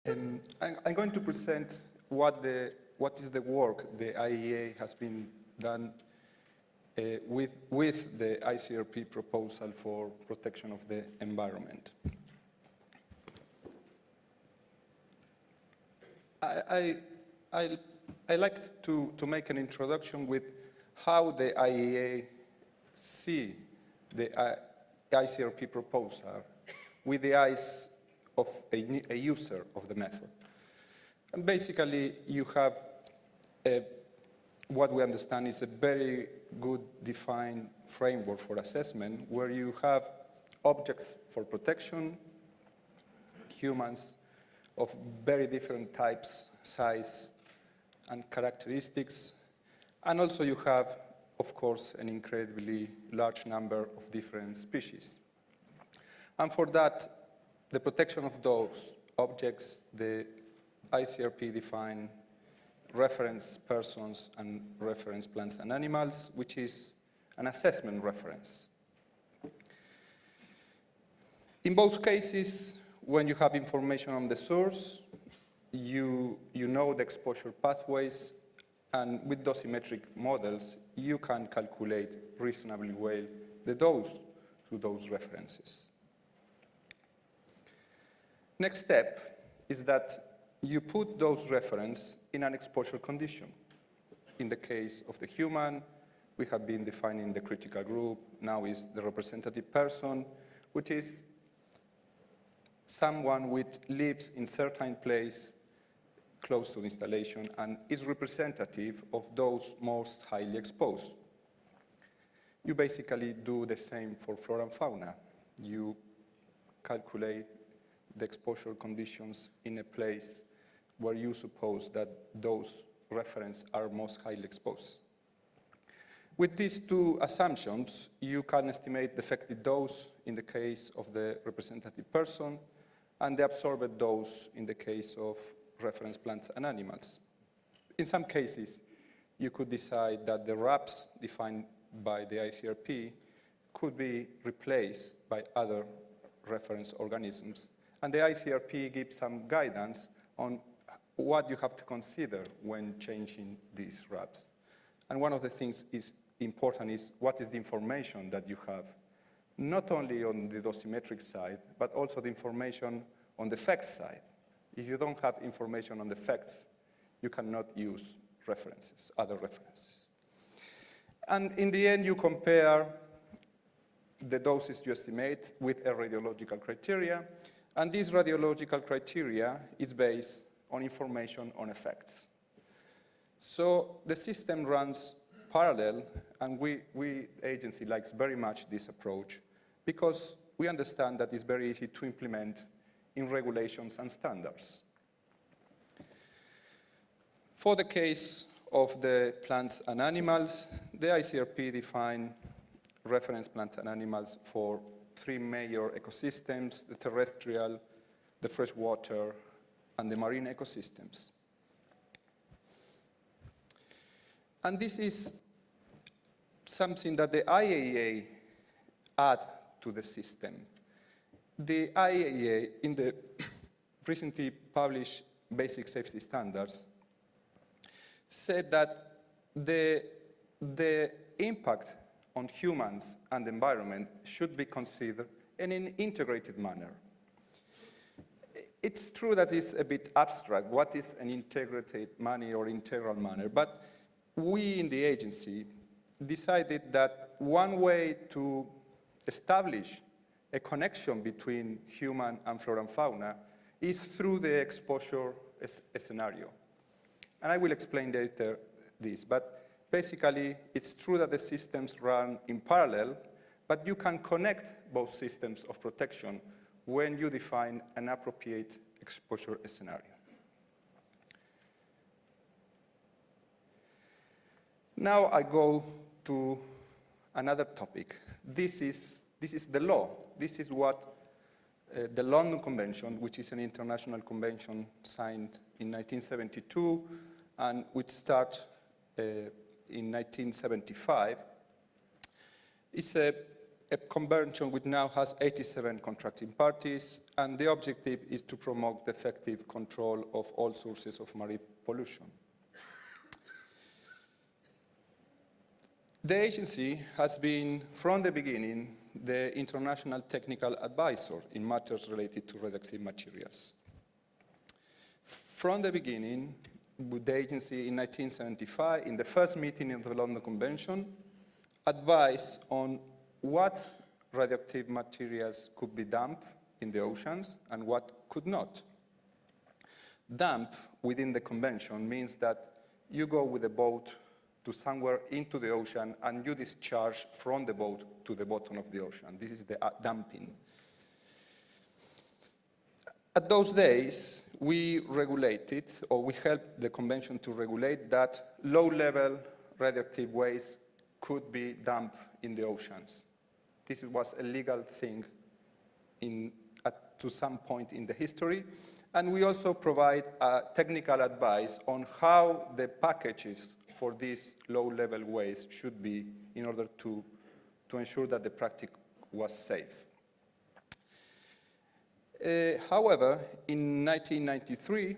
I'm going to present what is the work the IEA has been done with the ICRP proposal for protection of the environment. I like to make an introduction with how the IEA see the ICRP proposal with the eyes of a user of the method. And basically, you have what we understand is a very good defined framework for assessment where you have objects for protection, humans of very different types, size, and characteristics. And also you have, of course, an incredibly large number of different species. And for that, the protection of those objects, the ICRP define reference persons and reference plants and animals, which is an assessment reference. In both cases, when you have information on the source, you know the exposure pathways, and with dosimetric models, you can calculate reasonably well the dose to those references. Next step is that you put those references in an exposure condition. In the case of the human, we have been defining the critical group, now is the representative person, which is someone which lives in certain place close to the installation and is representative of those most highly exposed. You basically do the same for flora and fauna. You calculate the exposure conditions in a place where you suppose that those references are most highly exposed. With these two assumptions, you can estimate the effective dose in the case of the representative person and the absorbed dose in the case of reference plants and animals. In some cases, you could decide that the RAPs defined by the ICRP could be replaced by other reference organisms. And the ICRP gives some guidance on what you have to consider when changing these RAPs. And one of the things is important is what is the information that you have, not only on the dosimetric side, but also the information on the effects side. If you don't have information on the effects, you cannot use references, other references. And in the end, you compare the doses you estimate with a radiological criteria, and this radiological criteria is based on information on effects. So the system runs parallel, and we agency likes very much this approach because we understand that it's very easy to implement in regulations and standards. For the case of the plants and animals, the ICRP defined reference plants and animals for three major ecosystems: the terrestrial, the freshwater, and the marine ecosystems. And this is something that the IAEA add to the system. The IAEA, in the recently published Basic Safety Standards, said that the impact on humans and the environment should be considered in an integrated manner. It's true that it's a bit abstract, what is an integrated manner or integral manner, but we in the agency decided that one way to establish a connection between human and flora and fauna is through the exposure scenario. And I will explain later this, but basically it's true that the systems run in parallel, but you can connect both systems of protection when you define an appropriate exposure scenario. Now I go to another topic. This is the law. This is what the London Convention, which is an international convention signed in 1972 and which started in 1975, is a a convention which now has 87 contracting parties, and the objective is to promote the effective control of all sources of marine pollution. The agency has been, from the beginning, the international technical advisor in matters related to radioactive materials. From the beginning, the agency in 1975, in the first meeting of the London Convention, advised on what radioactive materials could be dumped in the oceans and what could not. Dump within the convention means that you go with a boat to somewhere into the ocean and you discharge from the boat to the bottom of the ocean. This is the dumping. At those days, we regulated, or we helped the convention to regulate that low-level radioactive waste could be dumped in the oceans. This was a legal thing to some point in the history. And we also provide technical advice on how the packages for this low-level waste should be in order to ensure that the practice was safe. However, in 1993,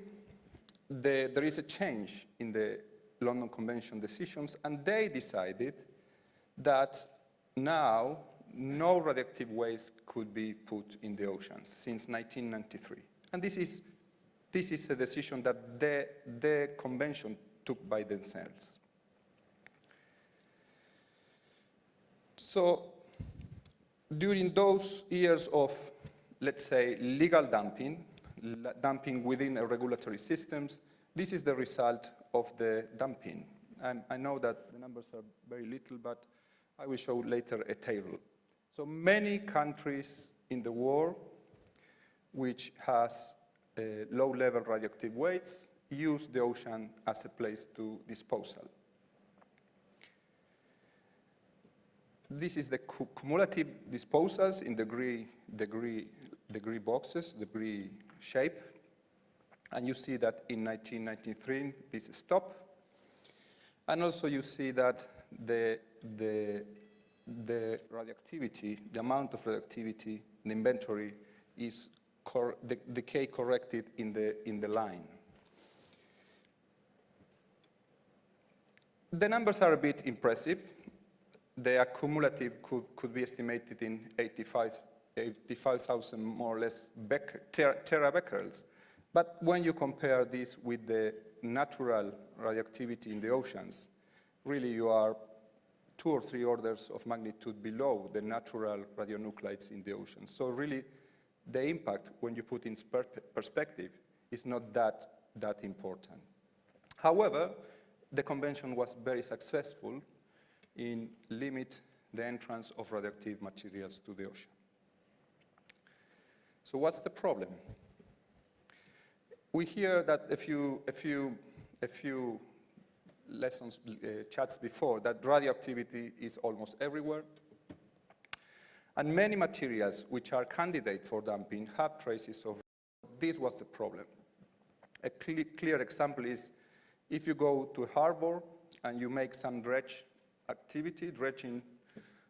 there is a change in the London Convention decisions, and they decided that now no radioactive waste could be put in the oceans since 1993. And this is a decision that the convention took by themselves. So during those years of, let's say, legal dumping, dumping within a regulatory systems, this is the result of the dumping. And I know that the numbers are very little, but I will show later a table. So many countries in the world which has low-level radioactive waste use the ocean as a place to disposal. This is the cumulative disposals in degree boxes, degree shape. And you see that in 1993, this stopped. And also you see that the radioactivity, the amount of radioactivity, the inventory is decay corrected in the line. The numbers are a bit impressive. The cumulative could be estimated in 85,000 more or less terabecquerels. But when you compare this with the natural radioactivity in the oceans, really you are 2 or 3 orders of magnitude below the natural radionuclides in the ocean. So really, the impact, when you put in perspective, is not that important. However, the convention was very successful in limit the entrance of radioactive materials to the ocean. So what's the problem? We hear that a few lessons, chats before, that radioactivity is almost everywhere. And many materials which are candidate for dumping have traces of. This was the problem. A clear example is if you go to a harbor and you make some dredging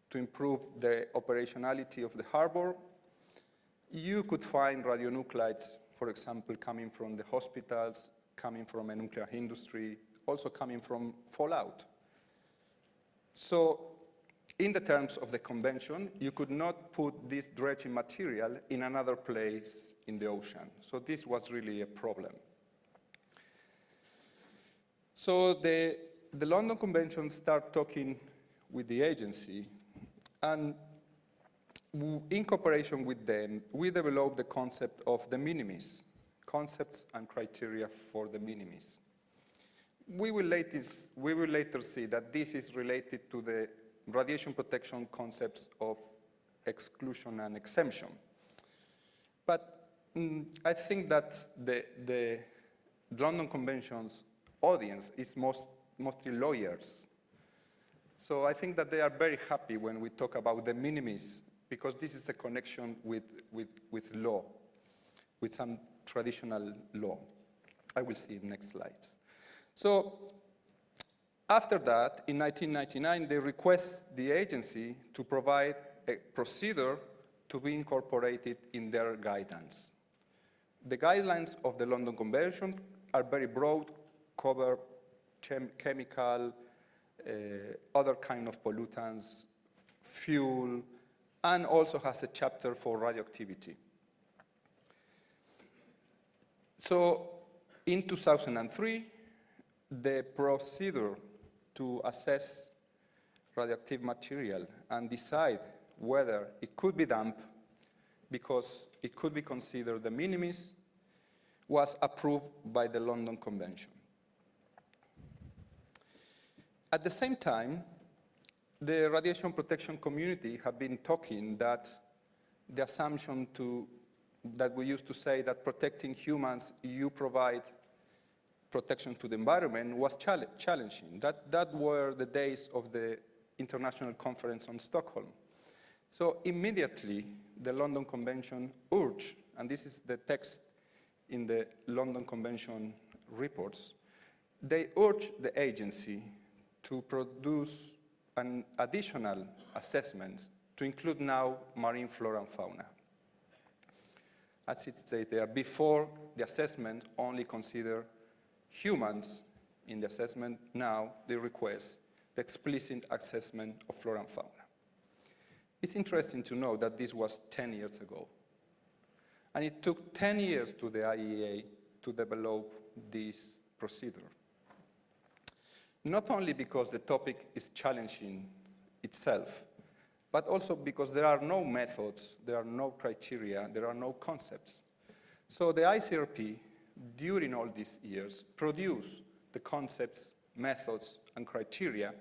to improve the operationality of the harbor, you could find radionuclides, for example, coming from the hospitals, coming from a nuclear industry, also coming from fallout. So in the terms of the convention, you could not put this dredging material in another place in the ocean. So this was really a problem. So the London Convention started talking with the agency, and in cooperation with them, we developed the concept of de minimis, concepts and criteria for de minimis. We will later see that this is related to the radiation protection concepts of exclusion and exemption. But I think that the London Convention's audience is mostly lawyers. So I think that they are very happy when we talk about the minimis, because this is a connection with law, with some traditional law. I will see in next slides. So After that, in 1999, they request the agency to provide a procedure to be incorporated in their guidance. The guidelines of the London Convention are very broad, cover chemical, other kind of pollutants, fuel, and also has a chapter for radioactivity. So in 2003, the procedure to assess radioactive material and decide whether it could be dumped because it could be considered de minimis was approved by the London Convention. At the same time, the radiation protection community have been talking that the assumption that we used to say that protecting humans, you provide protection to the environment was challenging. That were the days of the International Conference on Stockholm. So immediately, the London Convention urged, and this is the text in the London Convention reports, they urged the agency to produce an additional assessment to include now marine flora and fauna. As it states there, before the assessment only consider humans in the assessment, now they request the explicit assessment of flora and fauna. It's interesting to know that this was 10 years ago. And it took 10 years to the IEA to develop this procedure. Not only because the topic is challenging itself, but also because there are no methods, there are no criteria, there are no concepts. So the ICRP, during all these years, produced the concepts, methods, and criteria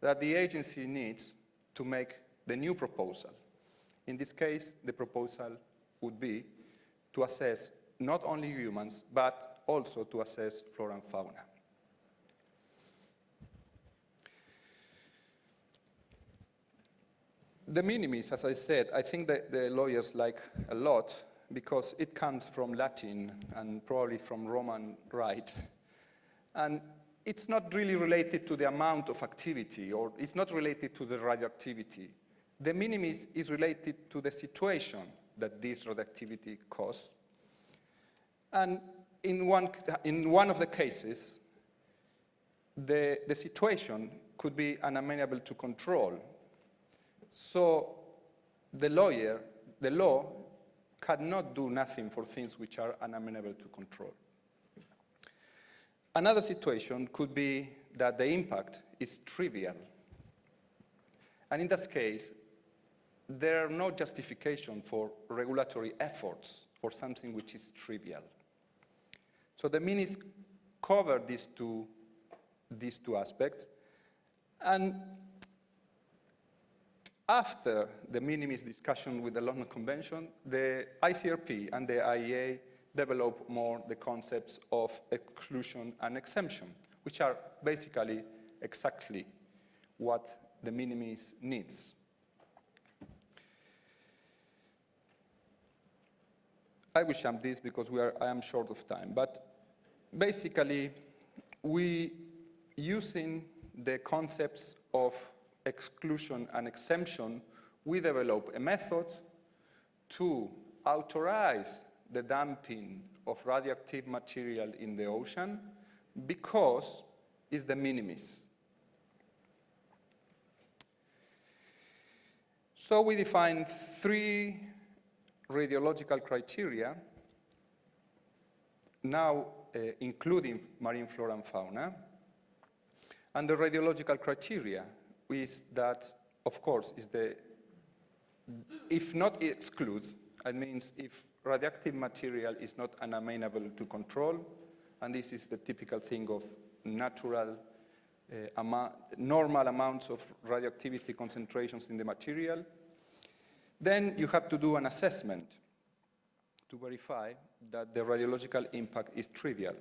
that the agency needs to make the new proposal. In this case, the proposal would be to assess not only humans, but also to assess flora and fauna. De minimis, as I said, I think that the lawyers like a lot because it comes from Latin and probably from Roman Rite. And it's not really related to the amount of activity, or it's not related to the radioactivity. De minimis is related to the situation that this radioactivity caused. And in one of the cases, the situation could be unamenable to control. So the law cannot do nothing for things which are unamenable to control. Another situation could be that the impact is trivial. And in that case, there are no justification for regulatory efforts for something which is trivial. So the minis cover these two aspects. And after the minimis discussion with the London Convention, the ICRP and the IEA developed more the concepts of exclusion and exemption, which are basically exactly what the minimis needs. I will jump this because I am short of time, but basically, using the concepts of exclusion and exemption, we develop a method to authorize the dumping of radioactive material in the ocean because it's de minimis. So we define 3 radiological criteria, now including marine flora and fauna. And the radiological criteria is that, of course, is if not exclude, it means if radioactive material is not unamenable to control, and this is the typical thing of normal amounts of radioactivity concentrations in the material, then you have to do an assessment to verify that the radiological impact is trivial.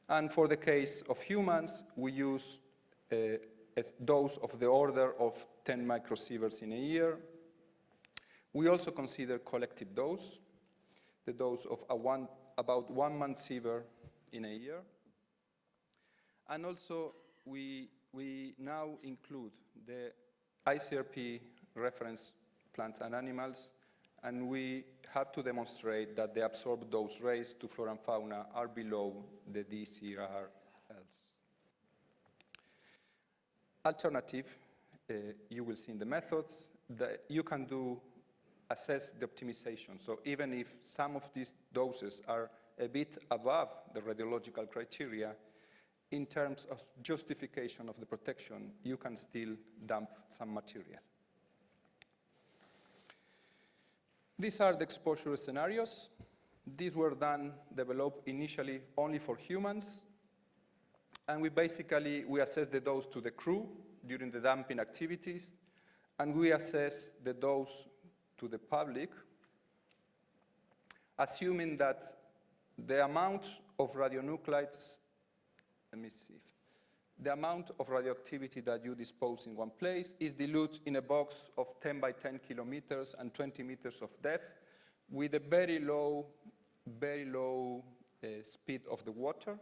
And for the case of humans, we use a dose of the order of 10 microsieverts in a year. We also consider collective dose, the dose of about 1 month sievert in a year. And also we now include the ICRP reference plants and animals, and we had to demonstrate that the absorbed dose rates to flora and fauna are below the DCRLs. Alternative, you will see in the method, that you can assess the optimization. So even if some of these doses are a bit above the radiological criteria, in terms of justification of the protection, you can still dump some material. These are the exposure scenarios. These were developed initially only for humans. And we assess the dose to the crew during the dumping activities, and we assess the dose to the public, assuming that the amount of radionuclides, the amount of radioactivity that you dispose in one place is diluted in a box of 10 by 10 kilometers and 20 meters of depth with a very low speed of the water,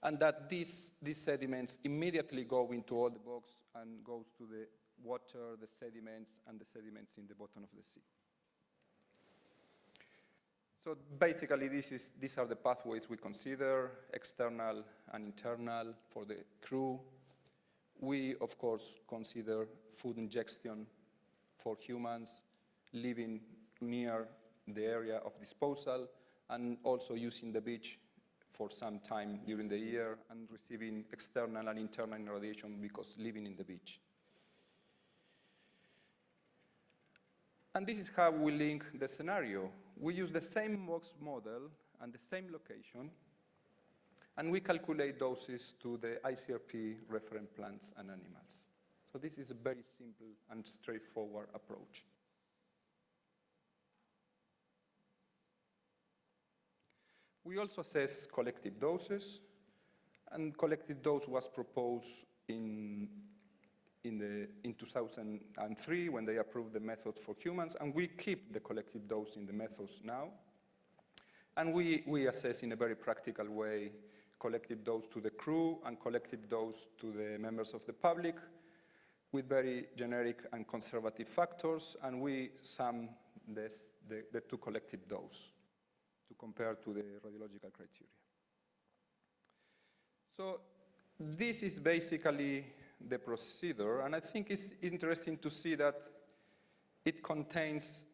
and that these sediments immediately go into all the box and goes to the water, the sediments, and the sediments in the bottom of the sea. So basically, these are the pathways we consider, external and internal for the crew. We, of course, consider food ingestion for humans, living near the area of disposal, and also using the beach for some time during the year and receiving external and internal radiation because living in the beach. And this is how we link the scenario. We use the same box model and the same location, and we calculate doses to the ICRP referent plants and animals. So this is a very simple and straightforward approach. We also assess collective doses, and collective dose was proposed in 2003 when they approved the method for humans, and we keep the collective dose in the methods now. And we assess in a very practical way collective dose to the crew and collective dose to the members of the public with very generic and conservative factors, and we sum the two collective doses to compare to the radiological criteria. So this is basically the procedure, and I think it's interesting to see that it contains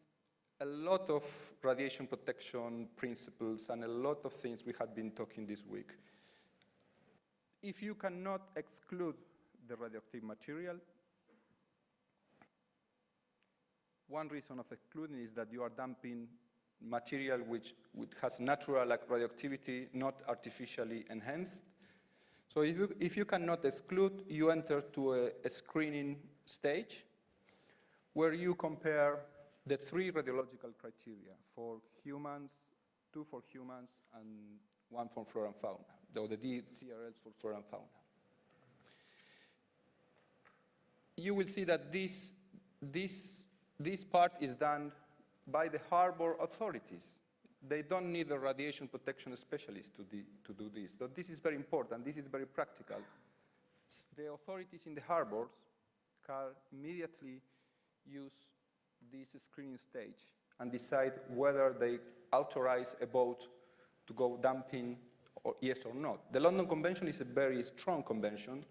a lot of radiation protection principles and a lot of things we had been talking this week. If you cannot exclude the radioactive material, one reason of excluding is that you are dumping material which has natural radioactivity, not artificially enhanced. So if you cannot exclude, you enter to a screening stage where you compare the three radiological criteria for humans, 2 for humans, and 1 for flora and fauna, or the DCRLs for flora and fauna. You will see that this part is done by the harbor authorities. They don't need a radiation protection specialist to do this. So this is very important. This is very practical. The authorities in the harbors can immediately use this screening stage and decide whether they authorize a boat to go dumping, or yes or not. The London Convention is a very strong convention,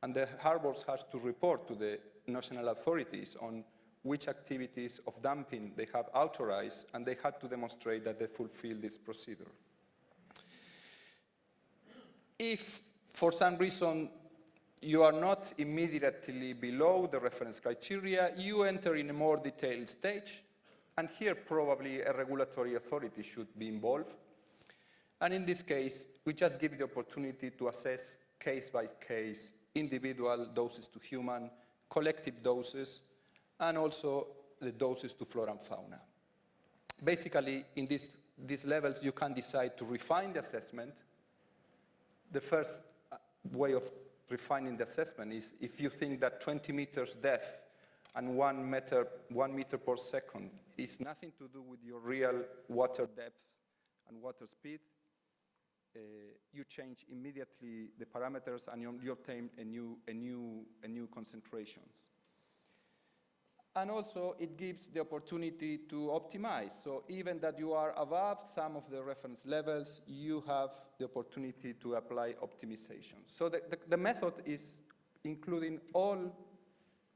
and the harbors have to report to the national authorities on which activities of dumping they have authorized, and they had to demonstrate that they fulfill this procedure. If, for some reason, you are not immediately below the reference criteria, you enter in a more detailed stage, and here probably a regulatory authority should be involved. And in this case, we just give the opportunity to assess case-by-case individual doses to human, collective doses, and also the doses to flora and fauna. Basically, in these levels, you can decide to refine the assessment. The first way of refining the assessment is if you think that 20 meters depth and 1 meter per second is nothing to do with your real water depth and water speed, you change immediately the parameters and you obtain a new concentrations. And also, it gives the opportunity to optimize. So even that you are above some of the reference levels, you have the opportunity to apply optimization. So the method is including all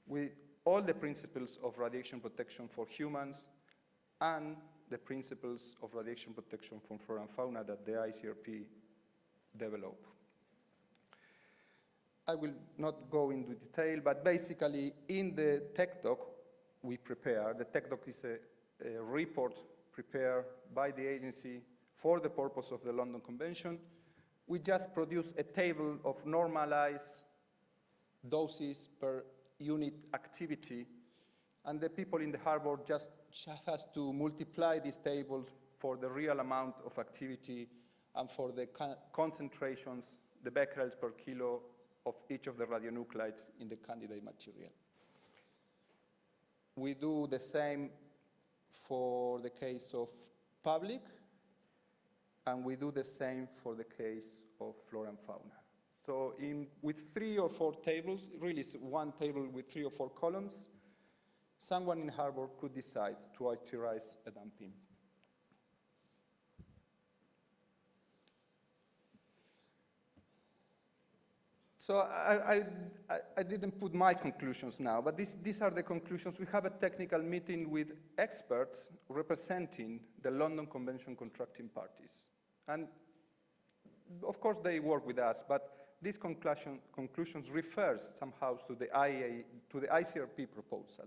the principles of radiation protection for humans and the principles of radiation protection for flora and fauna that the ICRP developed. I will not go into detail, but basically in the tech doc we prepare, the tech doc is a report prepared by the agency for the purpose of the London Convention. We just produce a table of normalized doses per unit activity, and the people in the harbor just has to multiply these tables for the real amount of activity and for the concentrations, the becquerels per kilo of each of the radionuclides in the candidate material. We do the same for the case of public, and we do the same for the case of flora and fauna. So with 3 or 4 tables, really it's one table with 3 or 4 columns, someone in harbor could decide to authorize a dumping. So I didn't put my conclusions now, but these are the conclusions. We have a technical meeting with experts representing the London Convention contracting parties. And of course they work with us, but these conclusions refers somehow to the ICRP proposal.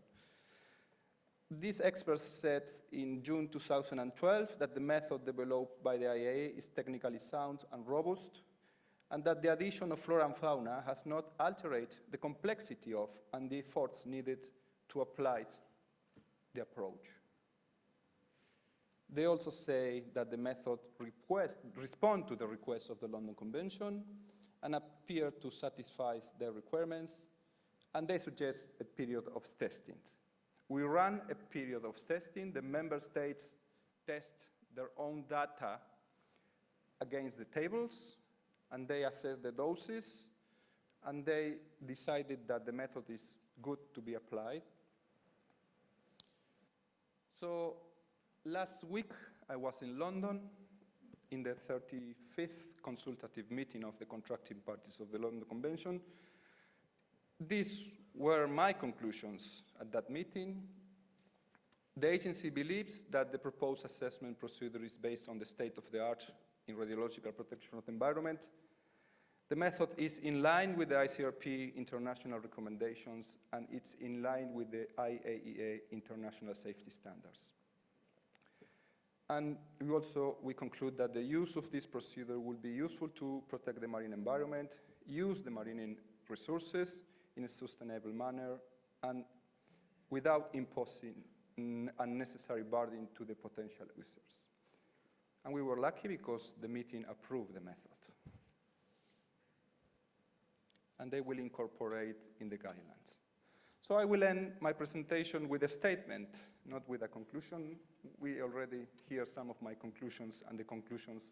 These experts said in June 2012 that the method developed by the IAEA is technically sound and robust, and that the addition of flora and fauna has not altered the complexity of and the efforts needed to apply the approach. They also say that the method responds to the request of the London Convention and appear to satisfy their requirements, and they suggest a period of testing. We run a period of testing. The member states test their own data against the tables, and they assess the doses, and they decided that the method is good to be applied. So last week, I was in London in the 35th consultative meeting of the contracting parties of the London Convention. These were my conclusions at that meeting. The agency believes that the proposed assessment procedure is based on the state of the art in radiological protection of the environment. The method is in line with the ICRP international recommendations, and it's in line with the IAEA international safety standards. And we conclude that the use of this procedure will be useful to protect the marine environment, use the marine resources in a sustainable manner, and without imposing unnecessary burden to the potential users. And we were lucky because the meeting approved the method. And they will incorporate in the guidelines. So I will end my presentation with a statement, not with a conclusion. We already hear some of my conclusions and the conclusions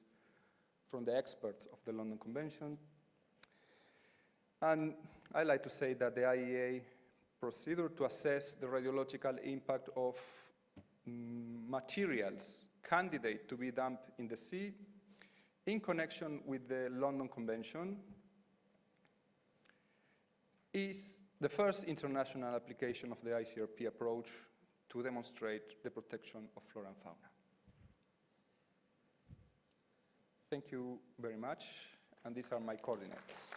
from the experts of the London Convention. And I like to say that the IAEA procedure to assess the radiological impact of materials candidate to be dumped in the sea in connection with the London Convention is the first international application of the ICRP approach to demonstrate the protection of flora and fauna. Thank you very much, and these are my coordinates.